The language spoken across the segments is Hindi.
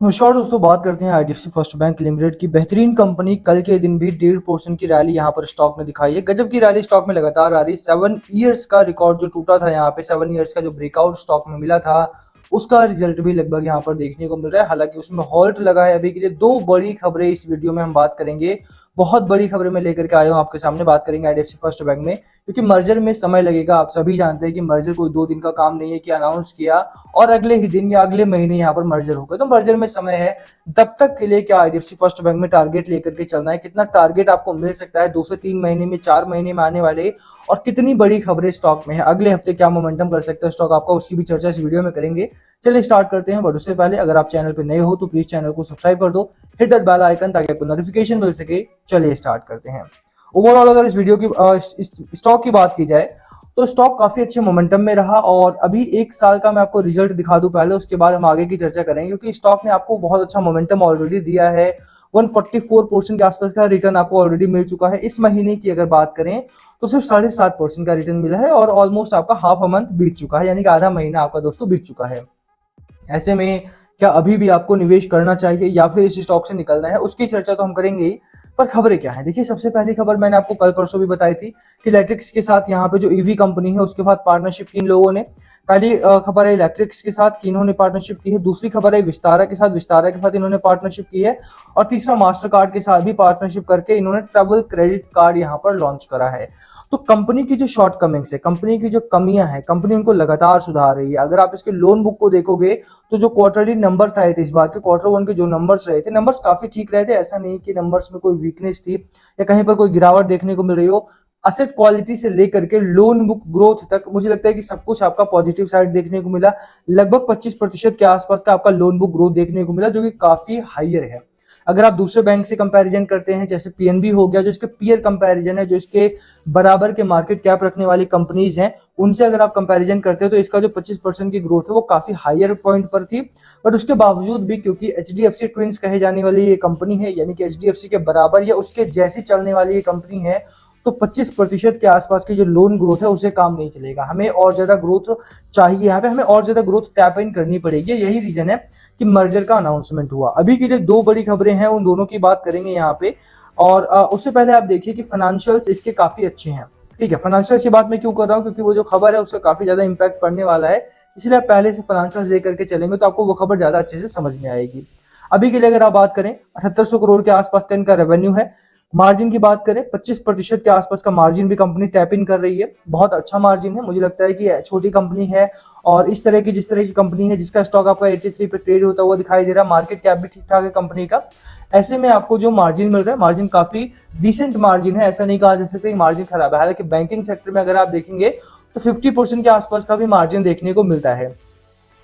नमस्कार दोस्तों, बात करते हैं आईडीएफसी फर्स्ट बैंक लिमिटेड की। बेहतरीन कंपनी कल के दिन भी 1.5% की रैली यहाँ पर स्टॉक में दिखाई है। गजब की रैली स्टॉक में लगातार आ रही। 7 ईयर्स का रिकॉर्ड जो टूटा था यहाँ पे, 7 ईयर्स का जो ब्रेकआउट स्टॉक में मिला था, उसका रिजल्ट भी लगभग यहाँ पर देखने को मिल रहा है। हालांकि उसमें हॉल्ट लगा है अभी के लिए। दो बड़ी खबरें इस वीडियो में हम बात करेंगे। बहुत बड़ी खबरें मैं लेकर के आया हूँ आपके सामने। बात करेंगे आईडीएफसी फर्स्ट बैंक में, क्योंकि मर्जर में समय लगेगा। आप सभी जानते हैं कि मर्जर कोई 2 दिन का काम नहीं है कि अनाउंस किया और अगले ही दिन या अगले महीने यहाँ पर मर्जर होगा। तो मर्जर में समय है। तब तक के लिए क्या आईडीएफसी फर्स्ट बैंक में टारगेट लेकर के चलना है, कितना टारगेट आपको मिल सकता है 2 से 3 महीने में, 4 महीने में आने वाले, और कितनी बड़ी खबरें स्टॉक में है, अगले हफ्ते क्या मोमेंटम कर सकता है स्टॉक आपका, उसकी भी चर्चा इस वीडियो में करेंगे। चलिए स्टार्ट करते हैं। बट उससे पहले अगर आप चैनल पर नए हो तो प्लीज चैनल को सब्सक्राइब कर दो, हिट दैट बेल आइकन ताकि आपको नोटिफिकेशन मिल सके। चलिए स्टार्ट करते हैं। ओवरऑल अगर इस वीडियो की स्टॉक की बात की जाए तो स्टॉक काफी अच्छे मोमेंटम में रहा। और अभी 1 साल का मैं आपको रिजल्ट दिखा दूं पहले, उसके बाद हम आगे की चर्चा करेंगे, क्योंकि स्टॉक ने आपको बहुत अच्छा मोमेंटम ऑलरेडी दिया है। 144% के आसपास का रिटर्न आपको ऑलरेडी मिल चुका है। इस महीने की अगर बात करें तो सिर्फ 7.5% का रिटर्न मिला है और ऑलमोस्ट आपका हाफ अ मंथ बीत चुका है, यानी कि आधा महीना आपका दोस्तों बीत चुका है। ऐसे में क्या अभी भी आपको निवेश करना चाहिए या फिर इस स्टॉक से निकलना है, उसकी चर्चा तो हम करेंगे ही। पर खबरें क्या है, देखिए सबसे पहली खबर मैंने आपको कल परसों भी बताई थी कि इलेक्ट्रिक्स के साथ यहाँ पे जो ईवी कंपनी है उसके साथ पार्टनरशिप की इन लोगों ने। पहली खबर है इलेक्ट्रिक्स के साथ कि इन्होंने पार्टनरशिप की है। दूसरी खबर है विस्तारा के साथ, विस्तारा के साथ इन्होंने पार्टनरशिप की है। और तीसरा मास्टर कार्ड के साथ भी पार्टनरशिप करके इन्होंने ट्रैवल क्रेडिट कार्ड यहाँ पर लॉन्च करा है। तो कंपनी की जो शॉर्टकमिंग्स है, कंपनी की जो कमियां हैं, कंपनी उनको लगातार सुधार रही है। अगर आप इसके लोन बुक को देखोगे तो जो क्वार्टरली नंबर्स आए थे इस बार के, Q1 के जो नंबर्स रहे थे, नंबर्स काफी ठीक रहे थे। ऐसा नहीं कि नंबर्स में कोई वीकनेस थी या कहीं पर कोई गिरावट देखने को मिल रही हो। असेट क्वालिटी से लेकर के लोन बुक ग्रोथ तक मुझे लगता है कि सब कुछ आपका पॉजिटिव साइड देखने को मिला। लगभग 25% के आसपास का आपका लोन बुक ग्रोथ देखने को मिला, जो कि काफी हाइयर है। अगर आप दूसरे बैंक से कंपैरिजन करते हैं, जैसे पीएनबी हो गया, जो इसके पीयर कंपैरिजन है, जो इसके बराबर के मार्केट कैप रखने वाली कंपनीज हैं, उनसे अगर आप कंपैरिजन करते हैं तो इसका जो 25% की ग्रोथ है वो काफी हायर पॉइंट पर थी। बट उसके बावजूद भी, क्योंकि एचडीएफसी ट्विंस कहे जाने वाली ये कंपनी है, यानी कि एचडीएफसी के बराबर या उसके जैसी चलने वाली ये कंपनी है, तो 25% के आसपास की जो लोन ग्रोथ है उसे काम नहीं चलेगा। हमें और ज्यादा ग्रोथ चाहिए, यहाँ पे हमें और ज्यादा ग्रोथ टैप इन करनी पड़ेगी। यही रीजन है कि मर्जर का अनाउंसमेंट हुआ। अभी के लिए दो बड़ी खबरें हैं, उन दोनों की बात करेंगे यहाँ पे। और उससे पहले आप देखिए कि फाइनेंशियल्स इसके काफी अच्छे हैं। ठीक है, फाइनेंशियल्स की बात मैं क्यों कर रहा हूँ, क्योंकि वो जो खबर है उसका काफी ज्यादा इंपैक्ट पड़ने वाला है। इसलिए आप पहले से फाइनेंशियल्स लेकर के चलेंगे तो आपको वो खबर ज्यादा अच्छे से समझ में आएगी। अभी के लिए अगर आप बात करें, 7800 करोड़ के आसपास का इनका रेवेन्यू है। मार्जिन की बात करें, 25% के आसपास का मार्जिन भी कंपनी टैप इन कर रही है। बहुत अच्छा मार्जिन है। मुझे लगता है कि छोटी कंपनी है और इस तरह की, जिस तरह की कंपनी है जिसका स्टॉक आपका 83 पे ट्रेड होता हुआ दिखाई दे रहा है, मार्केट कैप भी ठीक ठाक है कंपनी का, ऐसे में आपको जो मार्जिन मिल रहा है, मार्जिन काफी डिसेंट मार्जिन है। ऐसा नहीं कहा जा सकता कि मार्जिन खराब है। हालांकि बैंकिंग सेक्टर में अगर आप देखेंगे तो 50% के आसपास का भी मार्जिन देखने को मिलता है।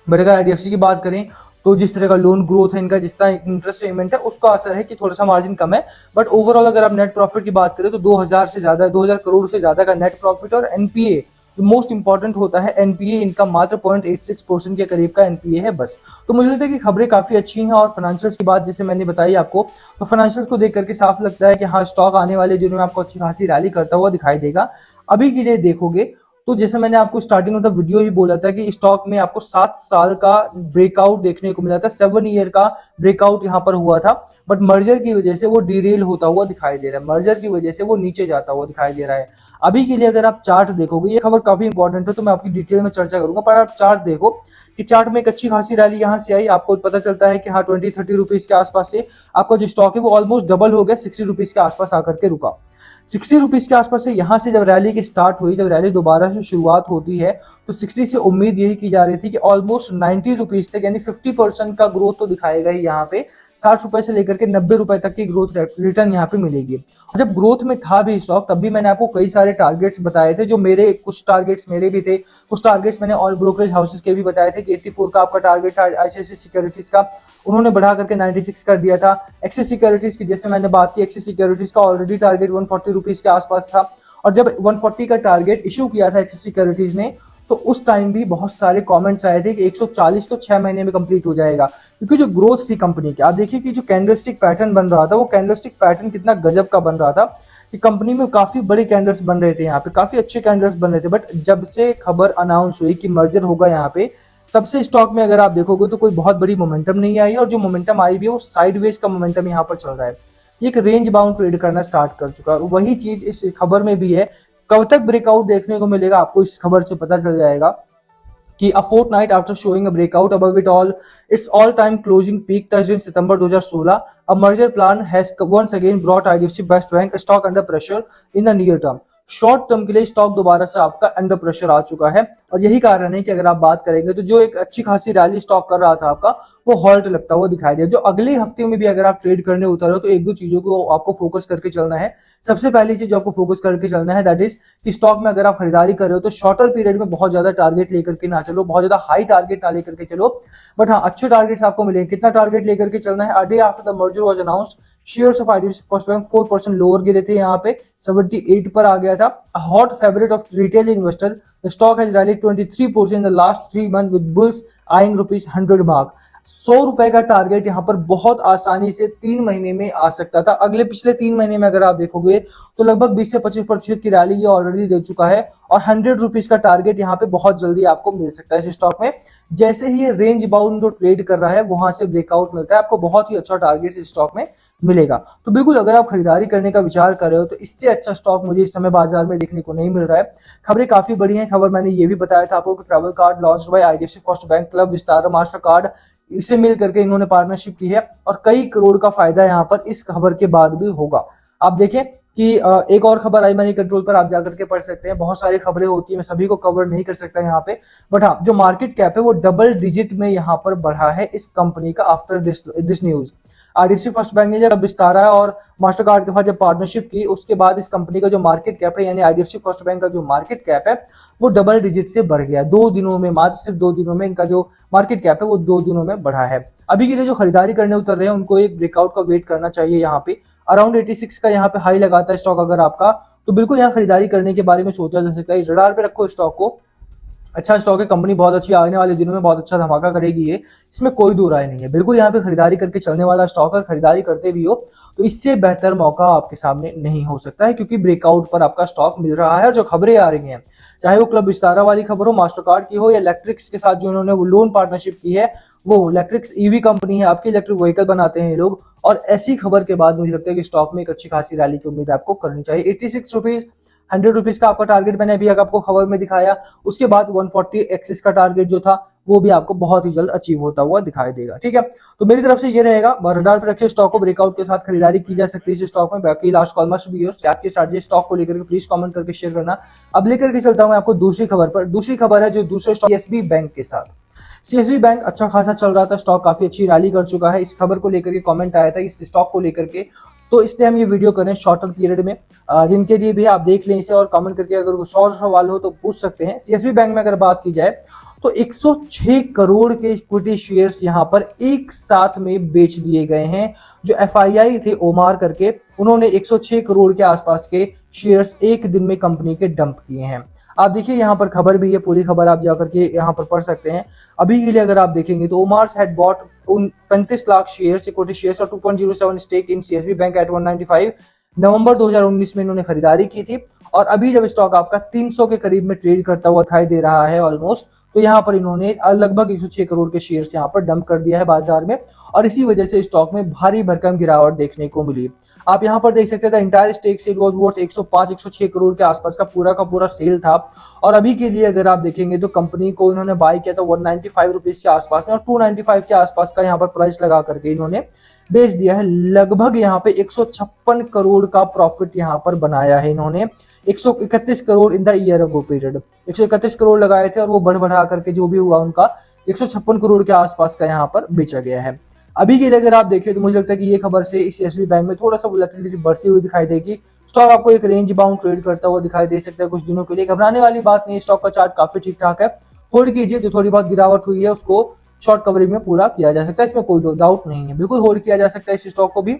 बट अगर आईडीएफसी की बात करें तो जिस तरह का लोन ग्रोथ है इनका, जिस तरह इंटरेस्ट पेमेंट है, उसका असर है कि थोड़ा सा मार्जिन कम है। बट ओवरऑल अगर आप नेट प्रॉफिट की बात करें तो 2000 से ज्यादा, 2000 करोड़ से ज्यादा का नेट प्रॉफिट। और एनपीए जो मोस्ट इंपॉर्टेंट होता है, एनपीए इनका मात्र 0.86% के करीब का एनपीए है बस। तो मुझे लगता है कि खबरें काफी अच्छी हैं। और फाइनेंशियल्स की बात जैसे मैंने बताई आपको, तो फाइनेंशियल्स को देख करके साफ लगता है कि हाँ, स्टॉक आने वाले दिनों में आपको अच्छी खासी रैली करता हुआ दिखाई देगा। अभी के लिए देखोगे तो जैसे मैंने आपको स्टार्टिंग में वीडियो ही बोला था कि स्टॉक में आपको 7 साल का ब्रेकआउट देखने को मिला था, 7 ईयर का ब्रेकआउट यहाँ पर हुआ था। बट मर्जर की वजह से वो डीरेल होता हुआ दिखाई दे रहा है, मर्जर की वजह से वो नीचे जाता हुआ दिखाई दे रहा है। अभी के लिए अगर आप चार्ट देखोगे, ये खबर काफी इंपॉर्टेंट है तो मैं आपकी डिटेल में चर्चा करूंगा, पर आप चार्ट देखो कि चार्ट में एक अच्छी खासी रैली यहाँ से आई। आपको पता चलता है कि हाँ, 20-30 रुपीज के आसपास से आपका जो स्टॉक है वो ऑलमोस्ट डबल हो गया, 60 रुपीज के आसपास आकर के रुका। 60 रुपीज के आसपास से यहाँ से जब रैली की स्टार्ट हुई, जब रैली दोबारा से शुरुआत होती है, तो 60 से उम्मीद यही की जा रही थी कि ऑलमोस्ट 90 रुपीज तक, यानी 50% का ग्रोथ तो दिखाएगा ही यहाँ पे। 60 रुपए से लेकर के 90 रुपए तक की ग्रोथ रिटर्न यहाँ पे मिलेगी। और जब ग्रोथ में था भी स्टॉक, तब भी मैंने आपको कई सारे टारगेट्स बताए थे, जो मेरे कुछ टारगेट्स मेरे भी थे, कुछ टारगेट्स मैंने ऑल ब्रोकरेज हाउसेस के भी बताए थे कि 84 का आपका टारगेट था आईसीआईसीआई सिक्योरिटीज का, उन्होंने बढ़ा करके 96 कर दिया था। एक्सिस सिक्योरिटीज की जैसे मैंने बात की, एक्सिस सिक्योरिटीज का ऑलरेडी टारगेट 140 रुपीज के आसपास था। और जब 140 का टारगेट इशू किया था एक्सिस सिक्योरिटीज ने, तो उस टाइम भी बहुत सारे कमेंट्स आए थे कि 140 तो 6 महीने में कंप्लीट हो जाएगा, क्योंकि जो ग्रोथ थी कंपनी की, आप देखिए कि जो कैंडलस्टिक पैटर्न बन रहा था, वो कैंडलस्टिक पैटर्न कितना गजब का बन रहा था कि कंपनी में काफी बड़े कैंडल्स बन रहे थे, यहाँ पे काफी अच्छे कैंडल्स बन रहे थे। बट जब से खबर अनाउंस हुई कि मर्जर होगा यहाँ पे, तब से स्टॉक में अगर आप देखोगे तो कोई बहुत बड़ी मोमेंटम नहीं आई, और जो मोमेंटम आई भी है वो साइडवेज का मोमेंटम यहाँ पर चल रहा है। ये एक रेंज बाउंड ट्रेड करना स्टार्ट कर चुका है, और वही चीज इस खबर में भी है। कब तक ब्रेकआउट देखने को मिलेगा आपको इस खबर से पता चल जाएगा कि a fortnight after showing a breakout above it all its all-time closing peak touched in September 2016, a merger plan has once again brought IDFC First Bank stock under pressure in the near term. Short term के लिए स्टॉक दोबारा से आपका अंडर प्रेशर आ चुका है, और यही कारण है कि अगर आप बात करेंगे तो जो एक अच्छी खासी रैली स्टॉक कर रहा था आपका, वो हॉल्ट लगता हुआ दिखाई दिया। जो अगले हफ्ते में भी अगर आप ट्रेड करने उतर हो तो एक दो चीजों को आपको फोकस करके चलना है। सबसे पहली चीज जो आपको फोकस करके चलना है दैट इज कि स्टॉक में अगर आप खरीदारी कर रहे हो तो शॉर्टर पीरियड में बहुत ज्यादा टारगेट लेकर के ना चलो, बहुत ज्यादा हाई टारगेट ना लेकर के चलो, बट हाँ अच्छे टारगेट्स आपको मिलेंगे। कितना टारगेट लेकर के चलना है? A day after the merger was announced, shares of IDFC first bank 4% lower गिरे थे, यहाँ पे 78 पर आ गया था। Hot favourite of retail investor, the stock has rallied 23% in the last 3 month with bulls eyeing ₹100 mark. 100 रुपए का टारगेट यहाँ पर बहुत आसानी से 3 महीने में आ सकता था। अगले पिछले 3 महीने में अगर आप देखोगे तो लगभग 20 से 25% की रैली ये ऑलरेडी दे चुका है, और 100 रुपीज का टारगेट यहाँ पे बहुत जल्दी आपको मिल सकता है इस स्टॉक में। जैसे ही ये रेंज बाउंड जो ट्रेड कर रहा है वहां से ब्रेकआउट मिलता है, आपको बहुत ही अच्छा टारगेट इस स्टॉक में मिलेगा। तो बिल्कुल अगर आप खरीदारी करने का विचार कर रहे हो तो इससे अच्छा स्टॉक मुझे इस समय बाजार में देखने को नहीं मिल रहा है। खबरें काफी बड़ी हैं। खबर मैंने ये भी बताया था आपको कि travel card launched by IDFC first bank, club Vistara, master card, इसे मिल करके इन्होंने पार्टनरशिप की है, और कई करोड़ का फायदा यहाँ पर इस खबर के बाद भी होगा। आप देखें कि एक और खबर आई मनी कंट्रोल पर, आप जाकर के पढ़ सकते हैं। बहुत सारी खबरें होती है, मैं सभी को कवर नहीं कर सकता यहाँ पे, बट हाँ जो मार्केट कैप है वो डबल डिजिट में यहाँ पर बढ़ा है इस कंपनी का after this news. IDFC first bank ने जब विस्तारा और मास्टर कार्ड के साथ जब पार्टनरशिप की, उसके बाद इस कंपनी का जो मार्केट कैप है, यानी आईडीएफसी फर्स्ट बैंक का जो मार्केट कैप है वो डबल डिजिट से बढ़ गया 2 दिनों में। मात्र सिर्फ 2 दिनों में इनका जो मार्केट कैप है वो 2 दिनों में बढ़ा है। अभी के लिए जो खरीदारी करने उतर रहे हैं उनको एक ब्रेकआउट का वेट करना चाहिए। यहाँ पे अराउंड 86 का यहाँ पे हाई लगाता है स्टॉक अगर आपका, तो बिल्कुल यहाँ खरीदारी करने के बारे में सोचा जा सकता है। रडार पे रखो स्टॉक को, अच्छा स्टॉक है, कंपनी बहुत अच्छी, आने वाले दिनों में बहुत अच्छा धमाका करेगी ये, इसमें कोई दो राय नहीं है। बिल्कुल यहाँ पे खरीदारी करके चलने वाला स्टॉक है। खरीदारी करते भी हो तो इससे बेहतर मौका आपके सामने नहीं हो सकता है, क्योंकि ब्रेकआउट पर आपका स्टॉक मिल रहा है। और जो खबरें आ रही हैं, चाहे वो क्लब विस्तारा वाली खबर हो, मास्टर कार्ड की हो, या इलेक्ट्रिक्स के साथ जो इन्होंने वो लोन पार्टनरशिप की है, वो इलेक्ट्रिक्स ईवी कंपनी है, आपकी इलेक्ट्रिक व्हीकल बनाते हैं ये लोग, और ऐसी खबर के बाद मुझे लगता है कि स्टॉक में एक अच्छी खासी रैली की उम्मीद आपको करनी चाहिए। 86 रुपीज 100 रुपीज का आपका टारगेट मैंने अभी आपको खबर में दिखाया, उसके बाद 140 एक्सिस का टारगेट जो था वो भी आपको बहुत ही जल्द अचीव होता हुआ दिखाई देगा। ठीक है, तो मेरी तरफ से ये रहेगा, रडार पे रखिए स्टॉक को, ब्रेकआउट के साथ खरीदारी की जा सकती है इस स्टॉक में। बाकी last call must be yours, आपकी स्ट्रैटेजी स्टॉक को लेकर के प्लीज कमेंट करके शेयर करना। अब लेकर के चलता हूं मैं आपको दूसरी खबर पर। दूसरी खबर है जो दूसरे स्टॉक सीएसबी बैंक के साथ। सीएसबी बैंक अच्छा खासा चल रहा था, स्टॉक काफी अच्छी रैली कर चुका है। इस खबर को लेकर के कमेंट आया था इस स्टॉक को लेकर के, तो इसलिए हम ये वीडियो करें शॉर्ट टर्म पीरियड में, जिनके लिए भी आप देख लें इसे और कमेंट करके अगर 100 सवाल हो तो पूछ सकते हैं। सीएसबी बैंक में अगर बात की जाए तो 106 करोड़ के इक्विटी शेयर्स यहां पर एक साथ में बेच दिए गए हैं। जो एफआईआई थे ओमार करके, उन्होंने 106 करोड़ के आसपास के शेयर्स एक दिन में कंपनी के डंप किए हैं। आप देखिए यहाँ पर खबर भी है, पूरी खबर आप जाकर के यहाँ पर पढ़ सकते हैं। अभी के लिए अगर आप देखेंगे तो Omars had bought 35 lakh shares, equity shares और 2.07 stake in CSB bank at 195। नवंबर 2019 में इन्होंने खरीदारी की थी, और अभी जब स्टॉक आपका 300 के करीब में ट्रेड करता हुआ दिखाई दे रहा है ऑलमोस्ट, तो यहाँ पर इन्होंने लगभग 106 करोड़ के शेयर्स यहाँ पर डंप कर दिया है बाजार में, और इसी वजह से स्टॉक में भारी भरकम गिरावट देखने को मिली। आप यहाँ पर देख सकते थे entire stake sale was worth 105-106 crore के आसपास का पूरा सेल था। और अभी के लिए अगर आप देखेंगे तो कंपनी को इन्होंने बाय किया था 195 रुपीज के आसपास में, और 295 के आसपास का यहाँ पर प्राइस लगा करके इन्होंने बेच दिया है। लगभग यहाँ पे 156 करोड़ का प्रॉफिट यहाँ पर बनाया है इन्होंने। 131 crore in the year ago period, 131 crore लगाए थे, और वो बढ़ा करके जो भी हुआ उनका 156 करोड़ के आसपास का यहाँ पर बेचा गया है। अभी के लिए अगर आप देखें तो मुझे लगता है कि ये खबर से इस सीएसबी बैंक में थोड़ा सा वोलेटिलिटी बढ़ती हुई दिखाई देगी। स्टॉक आपको एक रेंज बाउंड ट्रेड करता हुआ दिखाई दे सकता है कुछ दिनों के लिए। घबराने वाली बात नहीं, स्टॉक का चार्ट काफी ठीक ठाक है। होल्ड कीजिए, जो थोड़ी बहुत गिरावट हुई है उसको शॉर्ट कवरेज में पूरा किया जा सकता है, इसमें कोई डाउट नहीं है, बिल्कुल होल्ड किया जा सकता है इस स्टॉक को भी।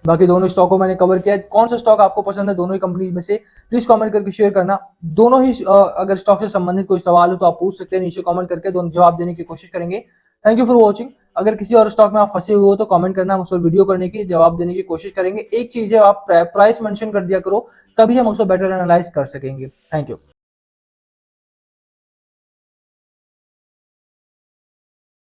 बाकी दोनों स्टॉक को मैंने कवर किया है। कौन सा स्टॉक आपको पसंद है दोनों ही कंपनी में से, प्लीज कमेंट करके शेयर करना। दोनों ही अगर स्टॉक से संबंधित कोई सवाल हो तो आप पूछ सकते हैं नीचे कमेंट करके, दोनों जवाब देने की कोशिश करेंगे। Thank you for watching. अगर किसी और स्टॉक में आप फंसे हुए हो तो कमेंट करना, हम उस पर वीडियो करने की जवाब देने की कोशिश करेंगे। एक चीज है, आप प्राइस मेंशन कर दिया करो, तभी हम उसको बेटर एनालाइज कर सकेंगे। Thank you.